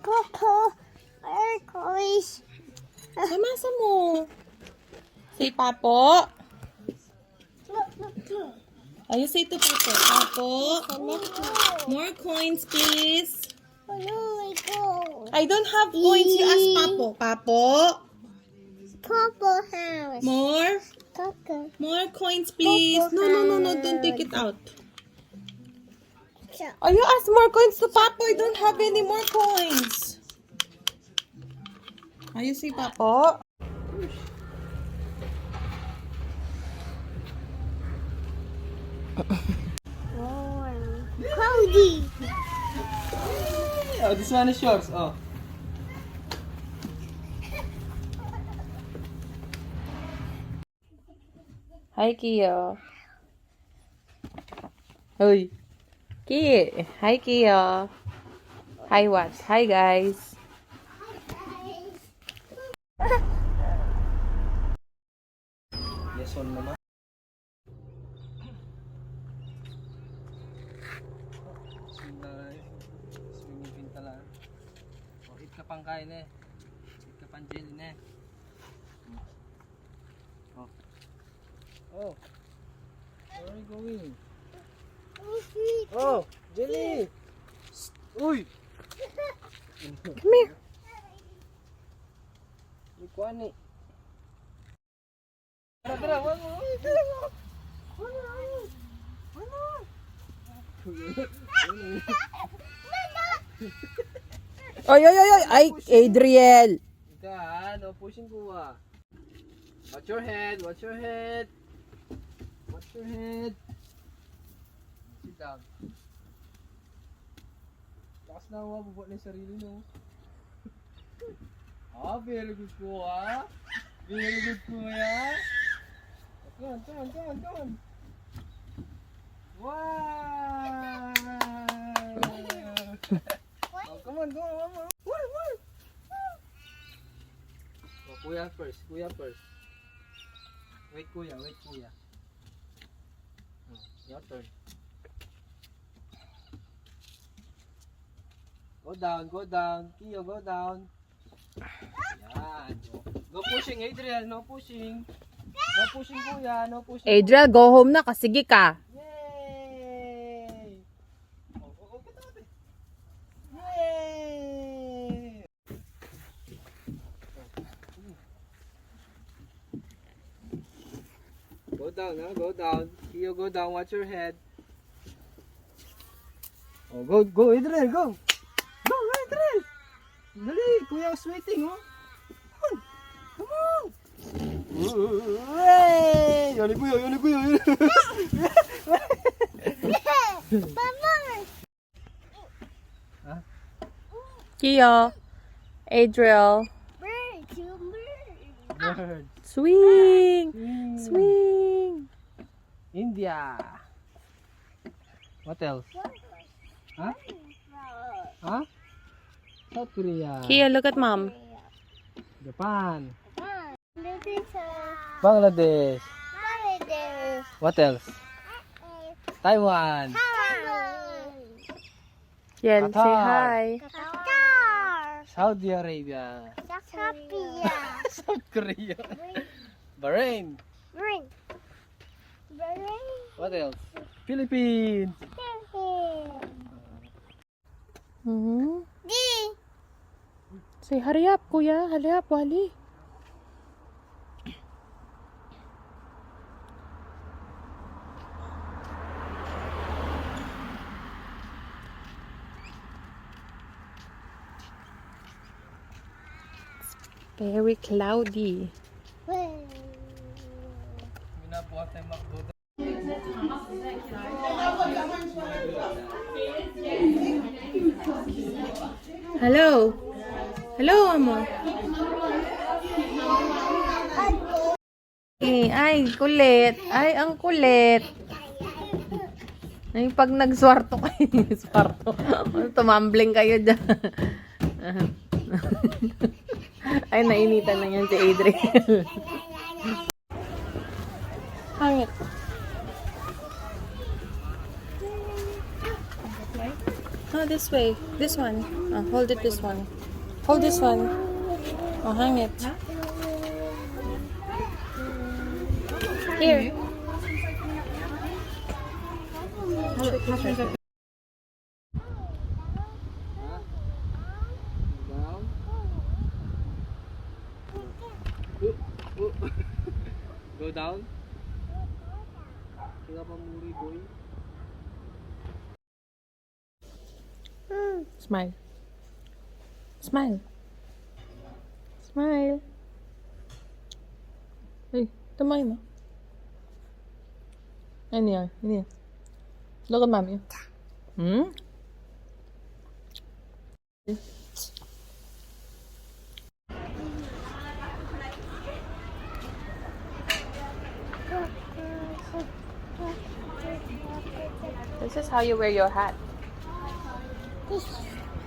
Coco, turquoise. Samasa mo. Say Papo. You say to Papo. Papo. More coins, please. I don't have coins. You ask Papo. Papo. Coco house. More. Coco. More coins, please. No. Don't take it out. Oh, you ask more coins to Papo. I don't have any more coins. You say Papo. Cody. Oh, this one is yours. Oh. Hi, Kia. Hoy. Kia. Hi, Kia. Hi, what? Hi, guys. Yes, one naman. Swimming pool tala. Oh, eat ka pang kain eh. Eat ka pang jelly eh. Oh. Oh. Where are you going? Oh, jelly. Uy. Come here. Ikuan ni. Tara, wag mo. Oy. Ay, Adriel. Ika, no pushing ko ah. Watch your head, watch your head. Watch your head. Sit down. Lakas na ako, bubuhat na yung sarili no. Very good po ah. Very good po ya. Come on. Wow! Oh, come on. Woo! Oh, kuya first. Wait, kuya. Oh, your turn. Go down. Kiyo, go down. Yan. No pushing, Adriel. No pushing. No pushing, kuya. No pushing. Adriel, go home na. Kasige ka. Yay! Oh, katabi. Yay! Go down, huh? Go down. Kiyo, go down. Watch your head. Oh, go, Adriel, go. Go, Adriel. Dali, kuya was waiting, oh. Come on. Hooray! Yun ni kuya. Kia. Adriel. Bird. Swing. India. What else? Huh? South Korea. Kia, look at mom. Japan. Bangladesh. What else? Taiwan. Yan, say Qatar. hi. Saudi Arabia. South Korea. Bahrain. What else? Philippines. Say, hurry up, kuya. Hurry up, wali. Very cloudy. Minabuhat tayo McDo. Hello. Hello, amo. Ay, kulit. Ay, ang kulit. Ay, pag nagswarto kayo, swarto. Tumambling kayo dyan. Ay, nainitan na yan si Adriel. Hangit. No, this way. This one. Oh, hold it this one. Hold this one. Oh, hang it. Here. Down. Go down. Kaya pa muri boy. Smile. Smile. Smile. Hey, tamay mo. Ano yan? Ano yan? Look at mommy. Hmm? This is how you wear your hat. This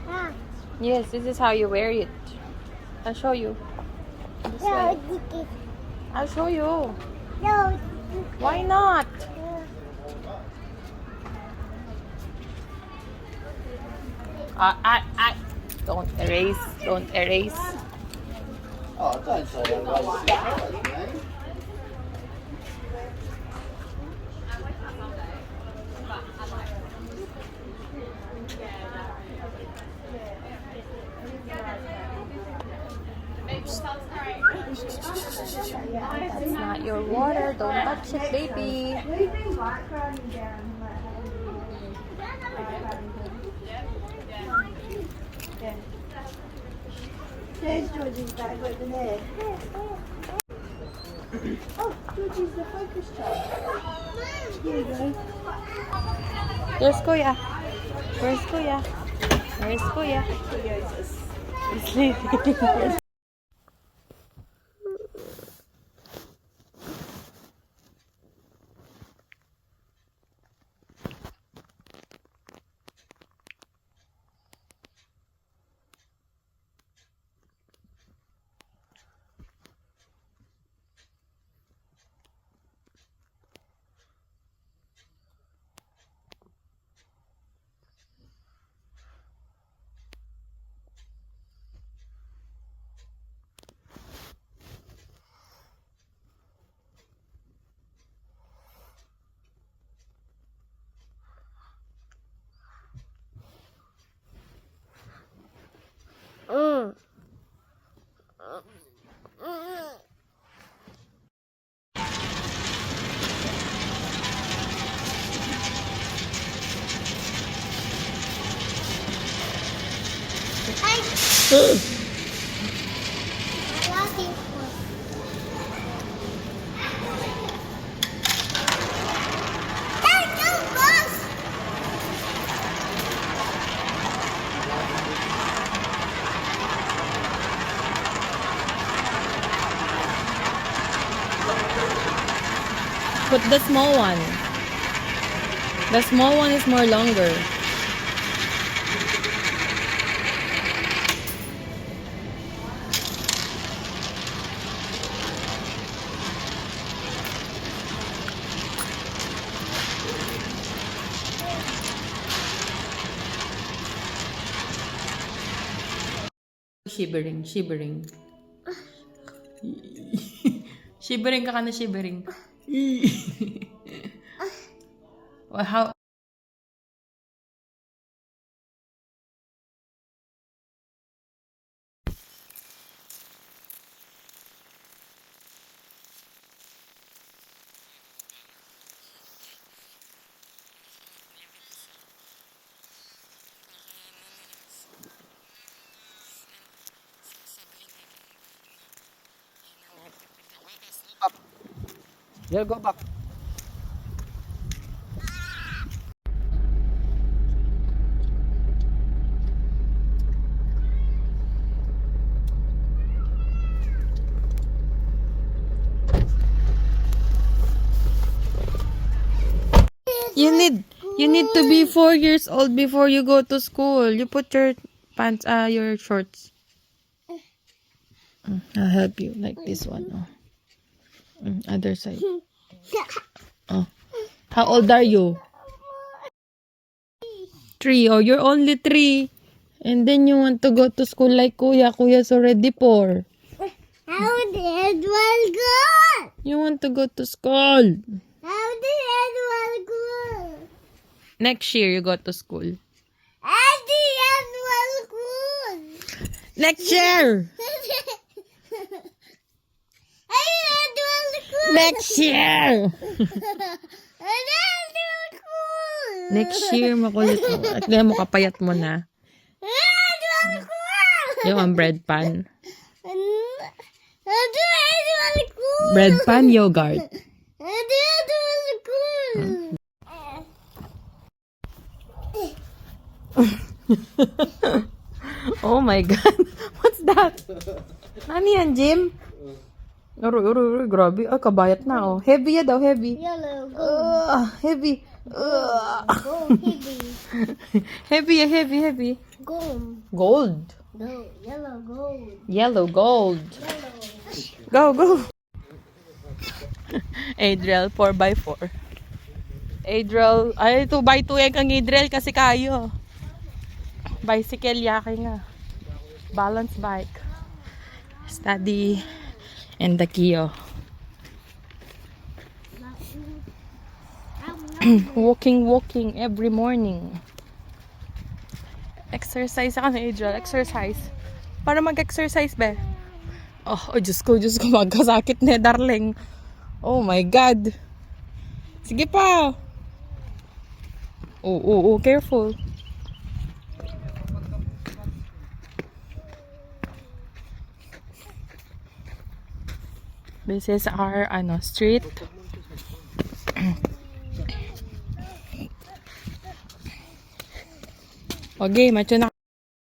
hat. Yes, this is how you wear it. I'll show you. This No, way. this. I'll show you. No. Why not? Don't erase. Don't erase. Oh, don't say that. That's not your water. Don't touch it, baby. There's Georgie's bag over there. Oh, Georgie's the focus chart. Here you go. Where's Kuya? Where's Kuya? Where's Kuya? He's sleeping. Put the small one. The small one is more longer. Shivering, shivering. Shivering ka na shivering. Well, how? Yeah, go back. You need to be 4 years old before you go to school. You put your pants, your shorts. I'll help you, like this one. Oh. Other side. Oh. How old are you? 3. Oh, you're only 3. And then you want to go to school like Kuya. Kuya's already 4. How did one go? You want to go to school. How did one go? Next year, you go to school. How did one go? Next year! I had one go. Next year! I had one go. Next year, makulit mo. At ngayon mo, kapayat mo na. I had one go. Yung ang bread pan. I had one go. Bread pan, yogurt. I had one go. Oh my God. What's that? Ano yan, Jim? Uro, grabe. Ah, kabayat na, oh. Heavy ya daw, heavy. Yellow gold. Heavy. Gold heavy. Heavy, heavy. Gold. Gold. Gold. Yellow gold. Yellow gold. Yellow. Go. Adriel, 4x4. Adriel, ay 2x2 yan kang Adriel kasi kayo. Bicycle yaki nga. Balance bike. Study. And the Kio. Walking every morning. Exercise ako na Adriel. Exercise. Para mag-exercise be. Oh, Diyos ko, magkasakit na darling. Oh my God. Sige pa. Oh, careful. This is our street. Okay, macho na.